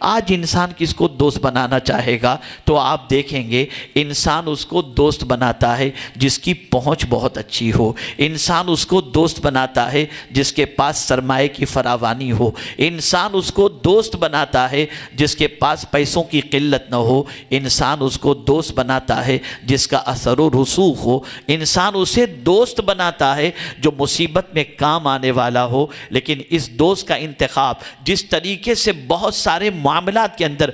آج انسان کس کو دوست بنانا چاہے گا تو آپ دیکھیں گے انسان اس کو دوست بناتا ہے جس کی پہنچ بہت اچھی ہو، انسان اس کو دوست بناتا ہے جس کے پاس سرمایہ کی فراوانی ہو، انسان اس کو دوست بناتا ہے جس کے پاس پیسوں کی قلت نہ ہو، انسان اس کو دوست بناتا ہے جس کا اثر و رسوخ ہو، انسان اسے دوست بناتا ہے جو مصیبت میں کام آنے والا ہو۔ لیکن اس دوست کا انتخاب جس طریقے سے بہت سارے معاملات کے اندر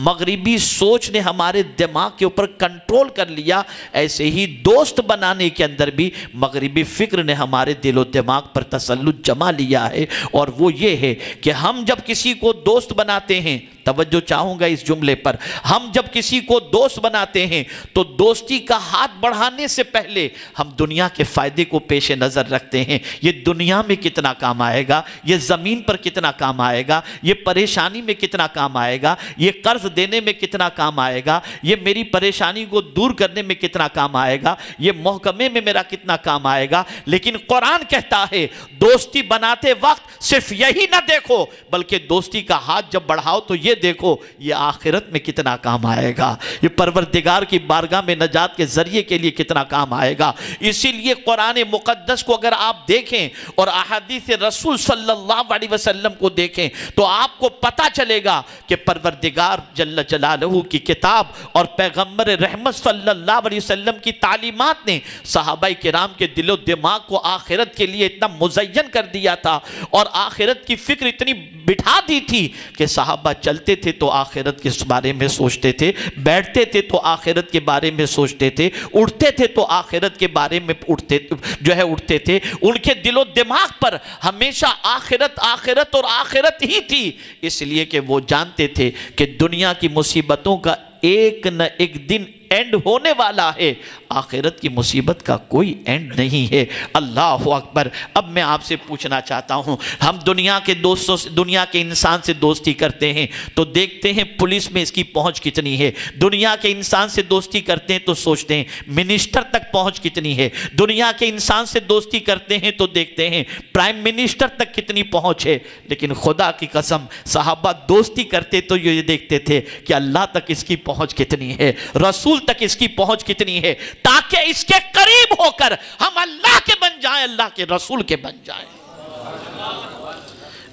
مغربی سوچ نے ہمارے دماغ کے اوپر کنٹرول کر لیا، ایسے ہی دوست بنانے کے اندر بھی مغربی فکر نے ہمارے دل و دماغ پر تسلط جما لیا ہے، اور وہ یہ ہے کہ ہم جب کسی کو دوست بناتے ہیں، توجہ چاہوں گا اس جملے پر، ہم جب کسی کو دوست بناتے ہیں تو دوستی کا ہاتھ بڑھانے سے پہلے ہم دنیا کے فائدے کو پیش نظر رکھتے ہیں۔ یہ دنیا میں کتنا کام آئے گا، یہ زمین پر کتنا کام آئے گا، یہ پریشانی میں کتنا کام آئے گا، یہ قرض دینے میں کتنا کام آئے گا، یہ میری پریشانی کو دور کرنے میں کتنا کام آئے گا، یہ محکمے میں میرا کتنا کام آئے گا۔ لیکن قرآن کہتا ہے دوستی بناتے وقت صرف یہی نہ دیکھو، بلکہ دوستی کا ہاتھ جب بڑھاؤ تو یہ دیکھو یہ آخرت میں کتنا کام آئے گا، یہ پروردگار کی بارگاہ میں نجات کے ذریعے کے لیے کتنا کام آئے گا۔ اسی لیے قرآن مقدس کو اگر آپ دیکھیں اور احادیث رسول صلی اللہ علیہ وسلم کو دیکھیں تو آپ کو پتہ چلے گا کہ پروردگار جل جلالہ کی کتاب اور پیغمبر رحمت صلی اللہ علیہ وسلم کی تعلیمات نے صحابہ کرام کے دل و دماغ کو آخرت کے لیے اتنا مزین کر دیا تھا، اور آخرت کی فکر اتنی بٹھا دی تھی کہ صحابہ چلتے تھے تو آخرت کے بارے میں سوچتے تھے، بیٹھتے تھے تو آخرت کے بارے میں سوچتے تھے، اٹھتے تھے تو آخرت کے بارے میں اٹھتے تھے۔ ان کے دل و دماغ پر ہمیشہ آخرت آخرت اور آخرت ہی تھی، اس لیے کہ وہ جانتے تھے کہ دنیا کی مصیبتوں کا ایک نہ ایک دن اینڈ ہونے والا ہے، آخرت کی مصیبت کا کوئی اینڈ نہیں ہے۔ اللہ اکبر۔ اب میں آپ سے پوچھنا چاہتا ہوں، ہم دنیا کے دوستوں سے، دنیا کے انسان سے دوستی کرتے ہیں تو دیکھتے ہیں پولیس میں اس کی پہنچ کتنی ہے، دنیا کے انسان سے دوستی کرتے ہیں تو سوچتے ہیں منسٹر تک پہنچ کتنی ہے، دنیا کے انسان سے دوستی کرتے ہیں تو دیکھتے ہیں پرائم منسٹر تک کتنی پہنچ ہے۔ لیکن خدا کی قسم صحابہ دوستی کرتے تو یہ دیکھتے تھے کہ اللہ تک اس کی پہنچ کتنی ہے، رسول تک اس کی پہنچ کتنی ہے، تاکہ اس کے قریب ہو کر ہم اللہ کے بن جائیں، اللہ کے رسول کے بن جائیں۔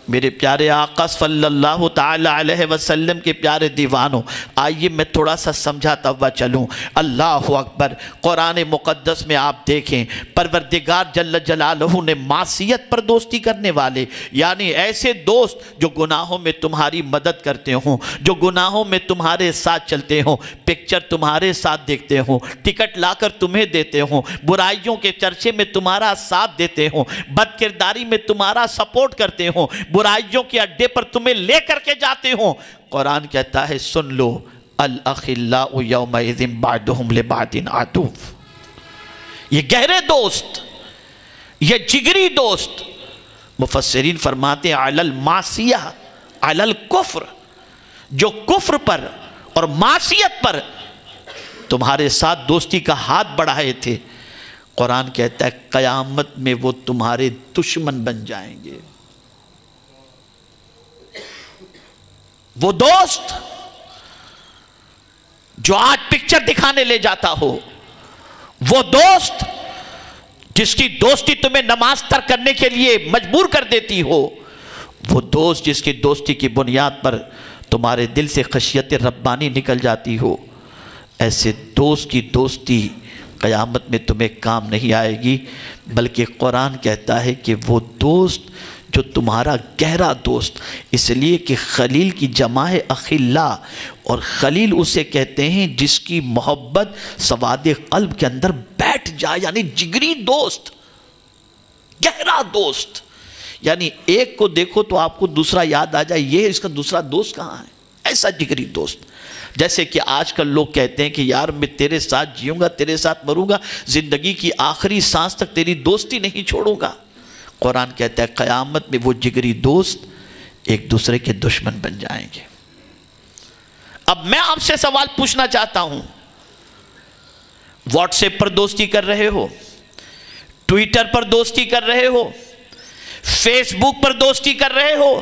میرے پیارے آقا صلی اللہ تعالی علیہ وسلم کے پیارے دیوانوں، آئیے میں تھوڑا سا سمجھاتا ہوا چلوں۔ اللہ اکبر۔ قرآن مقدس میں آپ دیکھیں پروردگار جل جلالہ نے معصیت پر دوستی کرنے والے، یعنی ایسے دوست جو گناہوں میں تمہاری مدد کرتے ہوں، جو گناہوں میں تمہارے ساتھ چلتے ہوں، پکچر تمہارے ساتھ دیکھتے ہوں، ٹکٹ لا کر تمہیں دیتے ہوں، برائیوں کے چرچے میں تمہارا ساتھ دیتے ہوں، بد کرداری میں تمہارا سپورٹ کرتے ہوں، برائیوں کے اڈے پر تمہیں لے کر کے جاتے ہوں۔ قرآن کہتا ہے سن لو الاخلاء یومئذ بعضهم لبعض عدو، یہ گہرے دوست، یہ جگری دوست، مفسرین فرماتے ہیں علی المعصیہ علی الکفر، جو کفر پر اور معصیت پر تمہارے ساتھ دوستی کا ہاتھ بڑھائے تھے، قرآن کہتا ہے قیامت میں وہ تمہارے دشمن بن جائیں گے۔ وہ دوست جو آج پکچر دکھانے لے جاتا ہو، وہ دوست جس کی دوستی تمہیں نماز ترک کرنے کے لیے مجبور کر دیتی ہو، وہ دوست جس کی دوستی کی بنیاد پر تمہارے دل سے خشیت ربانی نکل جاتی ہو، ایسے دوست کی دوستی قیامت میں تمہیں کام نہیں آئے گی۔ بلکہ قرآن کہتا ہے کہ وہ دوست جو تمہارا گہرا دوست، اس لیے کہ خلیل کی جمع ہے اخلا، اور خلیل اسے کہتے ہیں جس کی محبت سواد قلب کے اندر بیٹھ جائے، یعنی جگری دوست، گہرا دوست، یعنی ایک کو دیکھو تو آپ کو دوسرا یاد آ جائے یہ اس کا دوسرا دوست کہاں ہے، ایسا جگری دوست۔ جیسے کہ آج کل لوگ کہتے ہیں کہ یار میں تیرے ساتھ جیوں گا، تیرے ساتھ مروں گا، زندگی کی آخری سانس تک تیری دوستی نہیں چھوڑوں گا۔ قرآن کہتا ہے قیامت میں وہ جگری دوست ایک دوسرے کے دشمن بن جائیں گے۔ اب میں آپ سے سوال پوچھنا چاہتا ہوں، واٹس ایپ پر دوستی کر رہے ہو، ٹویٹر پر دوستی کر رہے ہو، فیس بک پر دوستی کر رہے ہو،